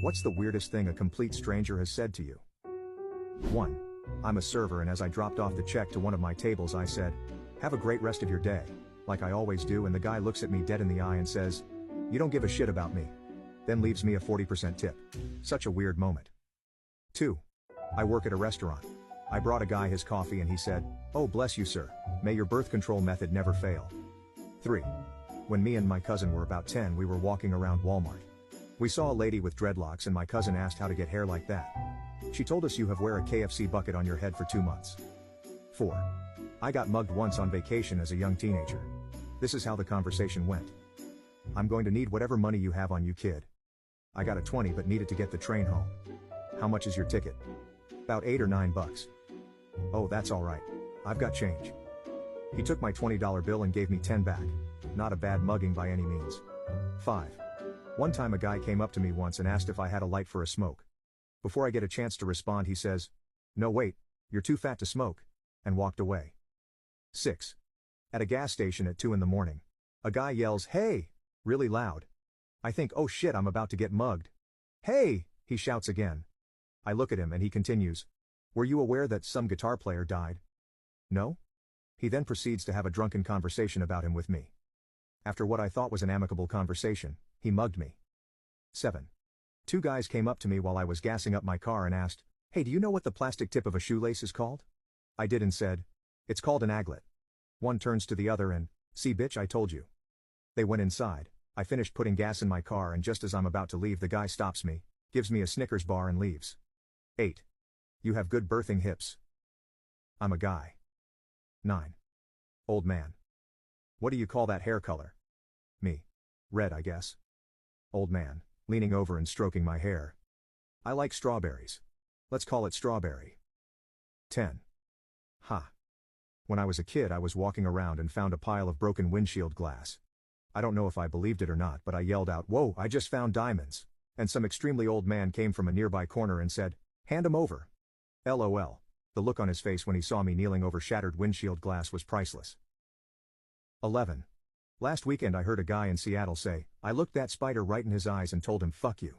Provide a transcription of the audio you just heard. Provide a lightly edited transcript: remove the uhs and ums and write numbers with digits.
What's the weirdest thing a complete stranger has said to you? 1. I'm a server and as I dropped off the check to one of my tables I said, "Have a great rest of your day," like I always do, and the guy looks at me dead in the eye and says, "You don't give a shit about me." Then leaves me a 40% tip. Such a weird moment. 2. I work at a restaurant. I brought a guy his coffee and he said, "Oh bless you sir, may your birth control method never fail." 3. When me and my cousin were about 10 we were walking around Walmart. We saw a lady with dreadlocks and my cousin asked how to get hair like that. She told us you have wear a KFC bucket on your head for 2 months. 4. I got mugged once on vacation as a young teenager. This is how the conversation went. "I'm going to need whatever money you have on you kid." I got a 20 but needed to get the train home. "How much is your ticket?" "About $8 or $9. "Oh that's alright. I've got change." He took my $20 bill and gave me 10 back. Not a bad mugging by any means. 5. One time a guy came up to me once and asked if I had a light for a smoke. Before I get a chance to respond he says, "No wait, you're too fat to smoke," and walked away. 6. At a gas station at 2 in the morning. A guy yells, "Hey!" really loud. I think, oh shit, I'm about to get mugged. "Hey!" he shouts again. I look at him and he continues, "Were you aware that some guitar player died?" "No?" He then proceeds to have a drunken conversation about him with me. After what I thought was an amicable conversation, he mugged me. 7. 2 guys came up to me while I was gassing up my car and asked, "Hey, do you know what the plastic tip of a shoelace is called?" I did and said, "It's called an aglet." One turns to the other and, "See bitch, I told you." They went inside. I finished putting gas in my car and just as I'm about to leave the guy stops me, gives me a Snickers bar and leaves. 8. You have good birthing hips. I'm a guy. 9. Old man. What do you call that hair color? Me. Red I guess. Old man, leaning over and stroking my hair. I like strawberries. Let's call it strawberry. 10. Ha. When I was a kid I was walking around and found a pile of broken windshield glass. I don't know if I believed it or not but I yelled out, "Whoa, I just found diamonds," and some extremely old man came from a nearby corner and said, "Hand 'em over." LOL. The look on his face when he saw me kneeling over shattered windshield glass was priceless. 11. Last weekend I heard a guy in Seattle say, "I looked that spider right in his eyes and told him fuck you."